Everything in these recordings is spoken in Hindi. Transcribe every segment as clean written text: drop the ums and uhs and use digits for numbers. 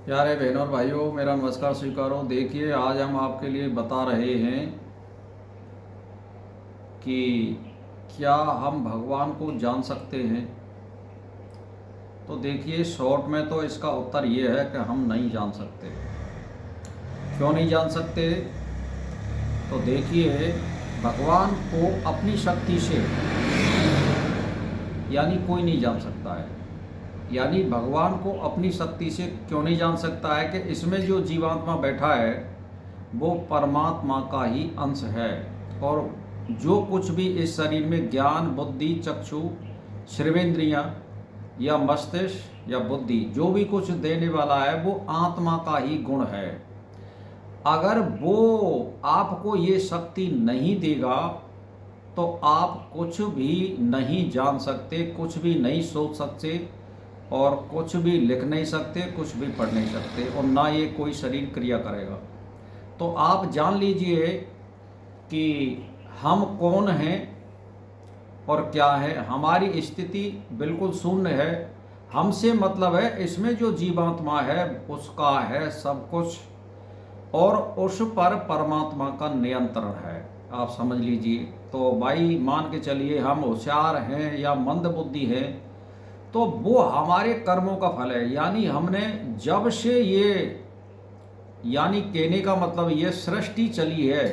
प्यारे बहनों और भाइयों, मेरा नमस्कार स्वीकारो। देखिए, आज हम आपके लिए बता रहे हैं कि क्या हम भगवान को जान सकते हैं। तो देखिए, शॉर्ट में तो इसका उत्तर ये है कि हम नहीं जान सकते। क्यों नहीं जान सकते? तो देखिए, भगवान को अपनी शक्ति से यानी कोई नहीं जान सकता है। यानी भगवान को अपनी शक्ति से क्यों नहीं जान सकता है कि इसमें जो जीवात्मा बैठा है वो परमात्मा का ही अंश है। और जो कुछ भी इस शरीर में ज्ञान, बुद्धि, चक्षु, श्रवेंद्रियां या मस्तिष्क या बुद्धि जो भी कुछ देने वाला है वो आत्मा का ही गुण है। अगर वो आपको ये शक्ति नहीं देगा तो आप कुछ भी नहीं जान सकते, कुछ भी नहीं सोच सकते और कुछ भी लिख नहीं सकते, कुछ भी पढ़ नहीं सकते और ना ये कोई शरीर क्रिया करेगा। तो आप जान लीजिए कि हम कौन हैं और क्या है। हमारी स्थिति बिल्कुल शून्य है। हमसे मतलब है इसमें जो जीवात्मा है उसका है सब कुछ और उस पर परमात्मा का नियंत्रण है। आप समझ लीजिए। तो भाई मान के चलिए हम होशियार हैं या मंद बुद्धि हैं तो वो हमारे कर्मों का फल है। यानी हमने जब से ये, यानी कहने का मतलब ये सृष्टि चली है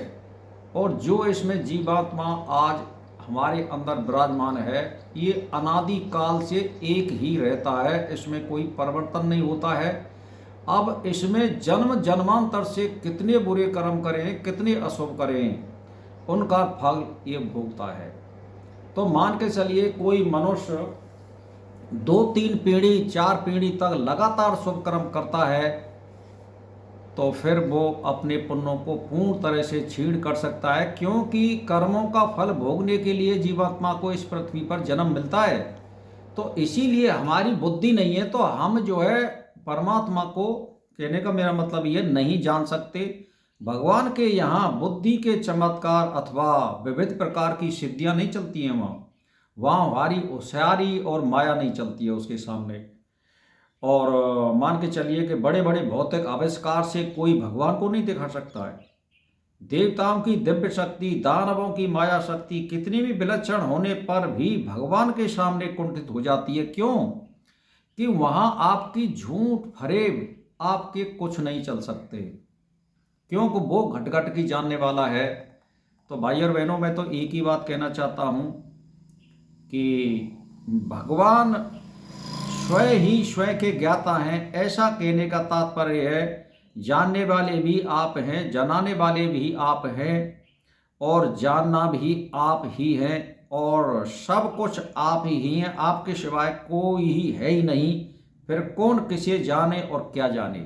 और जो इसमें जीवात्मा आज हमारे अंदर विराजमान है ये अनादि काल से एक ही रहता है, इसमें कोई परिवर्तन नहीं होता है। अब इसमें जन्म जन्मांतर से कितने बुरे कर्म करें, कितने अशुभ करें, उनका फल ये भोगता है। तो मान के चलिए कोई मनुष्य 2-3 पीढ़ी 4 पीढ़ी तक लगातार शुभ कर्म करता है तो फिर वो अपने पुण्यों को पूर्ण तरह से छीण कर सकता है, क्योंकि कर्मों का फल भोगने के लिए जीवात्मा को इस पृथ्वी पर जन्म मिलता है। तो इसीलिए हमारी बुद्धि नहीं है तो हम जो है परमात्मा को, कहने का मेरा मतलब ये, नहीं जान सकते। भगवान के यहाँ बुद्धि के चमत्कार अथवा विविध प्रकार की सिद्धियां नहीं चलती हैं। वहाँ हमारी होशियारी और माया नहीं चलती है उसके सामने। और मान के चलिए कि बड़े बड़े भौतिक आविष्कार से कोई भगवान को नहीं दिखा सकता है। देवताओं की दिव्य शक्ति, दानवों की माया शक्ति कितनी भी विलक्षण होने पर भी भगवान के सामने कुंठित हो जाती है। क्यों? कि वहां आपकी झूठ फरेब आपके कुछ नहीं चल सकते, क्योंकि वो घट घट की जानने वाला है। तो भाई और बहनों, मैं तो एक ही बात कहना चाहता हूं कि भगवान स्वयं ही स्वयं के ज्ञाता हैं। ऐसा कहने का तात्पर्य है जानने वाले भी आप हैं, जनाने वाले भी आप हैं और जानना भी आप ही हैं और सब कुछ आप ही हैं। आपके सिवाय कोई ही है ही नहीं। फिर कौन किसे जाने और क्या जाने।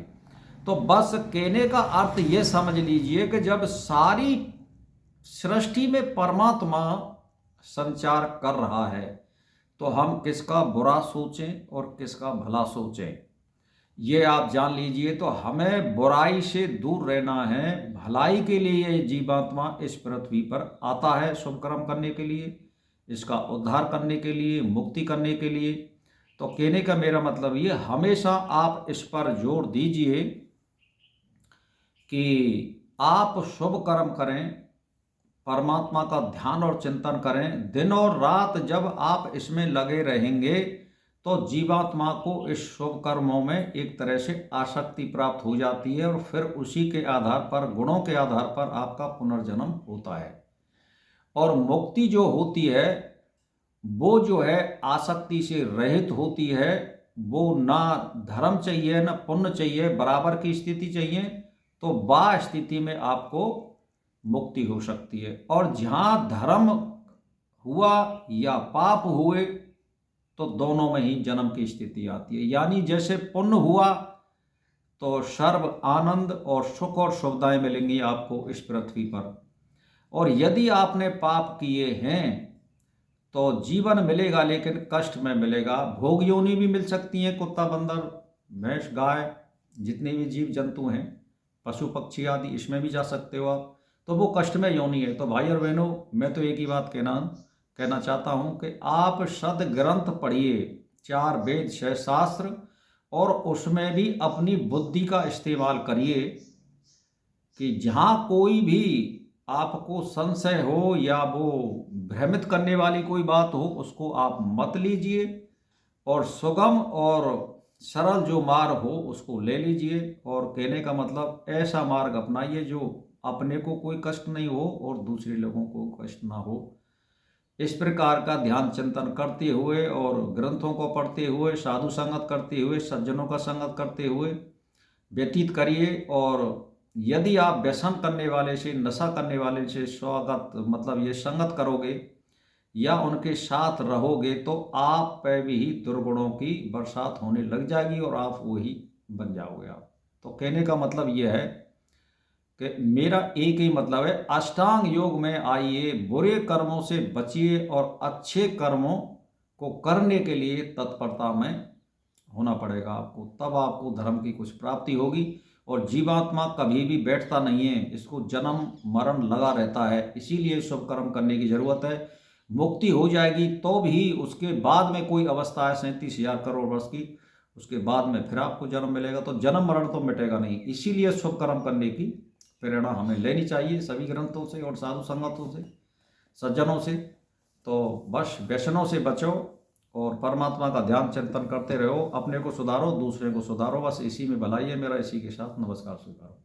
तो बस कहने का अर्थ ये समझ लीजिए कि जब सारी सृष्टि में परमात्मा संचार कर रहा है तो हम किसका बुरा सोचें और किसका भला सोचें, ये आप जान लीजिए। तो हमें बुराई से दूर रहना है, भलाई के लिए ये जीवात्मा इस पृथ्वी पर आता है, शुभ कर्म करने के लिए, इसका उद्धार करने के लिए, मुक्ति करने के लिए। तो कहने का मेरा मतलब ये, हमेशा आप इस पर जोर दीजिए कि आप शुभ कर्म करें, परमात्मा का ध्यान और चिंतन करें। दिन और रात जब आप इसमें लगे रहेंगे तो जीवात्मा को इस शुभ कर्मों में एक तरह से आसक्ति प्राप्त हो जाती है और फिर उसी के आधार पर, गुणों के आधार पर आपका पुनर्जन्म होता है। और मुक्ति जो होती है वो जो है आसक्ति से रहित होती है। वो ना धर्म चाहिए ना पुण्य चाहिए, बराबर की स्थिति चाहिए। तो बा स्थिति में आपको मुक्ति हो सकती है। और जहाँ धर्म हुआ या पाप हुए तो दोनों में ही जन्म की स्थिति आती है। यानी जैसे पुण्य हुआ तो सर्व आनंद और सुख और सुविधाएं मिलेंगी आपको इस पृथ्वी पर, और यदि आपने पाप किए हैं तो जीवन मिलेगा लेकिन कष्ट में मिलेगा। भोग योनि भी मिल सकती हैं, कुत्ता, बंदर, भैंस, गाय, जितने भी जीव जंतु हैं, पशु पक्षी आदि, इसमें भी जा सकते हो आप। तो वो कष्ट में योनि है। तो भाई और बहनों, मैं तो एक ही बात कहना चाहता हूँ कि आप सद ग्रंथ पढ़िए, 4 वेद 6 शास्त्र, और उसमें भी अपनी बुद्धि का इस्तेमाल करिए कि जहाँ कोई भी आपको संशय हो या वो भ्रमित करने वाली कोई बात हो, उसको आप मत लीजिए और सुगम और सरल जो मार्ग हो उसको ले लीजिए। और कहने का मतलब ऐसा मार्ग अपनाइए जो अपने को कोई कष्ट नहीं हो और दूसरे लोगों को कष्ट ना हो। इस प्रकार का ध्यान चिंतन करते हुए और ग्रंथों को पढ़ते हुए, साधु संगत करते हुए, सज्जनों का संगत करते हुए व्यतीत करिए। और यदि आप व्यसन करने वाले से, नशा करने वाले से स्वागत मतलब ये संगत करोगे या उनके साथ रहोगे तो आप पे भी दुर्गुणों की बरसात होने लग जाएगी और आप वही बन जाओगे आप। तो कहने का मतलब यह है कि मेरा एक ही मतलब है, अष्टांग योग में आइए, बुरे कर्मों से बचिए और अच्छे कर्मों को करने के लिए तत्परता में होना पड़ेगा आपको, तब आपको धर्म की कुछ प्राप्ति होगी। और जीवात्मा कभी भी बैठता नहीं है, इसको जन्म मरण लगा रहता है, इसीलिए शुभ कर्म करने की जरूरत है। मुक्ति हो जाएगी तो भी उसके बाद में कोई अवस्था है 37,000 करोड़ वर्ष की, उसके बाद में फिर आपको जन्म मिलेगा, तो जन्म मरण तो मिटेगा नहीं। इसीलिए शुभ कर्म करने की प्रेरणा हमें लेनी चाहिए सभी ग्रंथों से और साधु संगतों से, सज्जनों से। तो बस व्यसनों से बचो और परमात्मा का ध्यान चिंतन करते रहो, अपने को सुधारो, दूसरे को सुधारो, बस इसी में भलाई है मेरा, इसी के साथ नमस्कार स्वीकारो।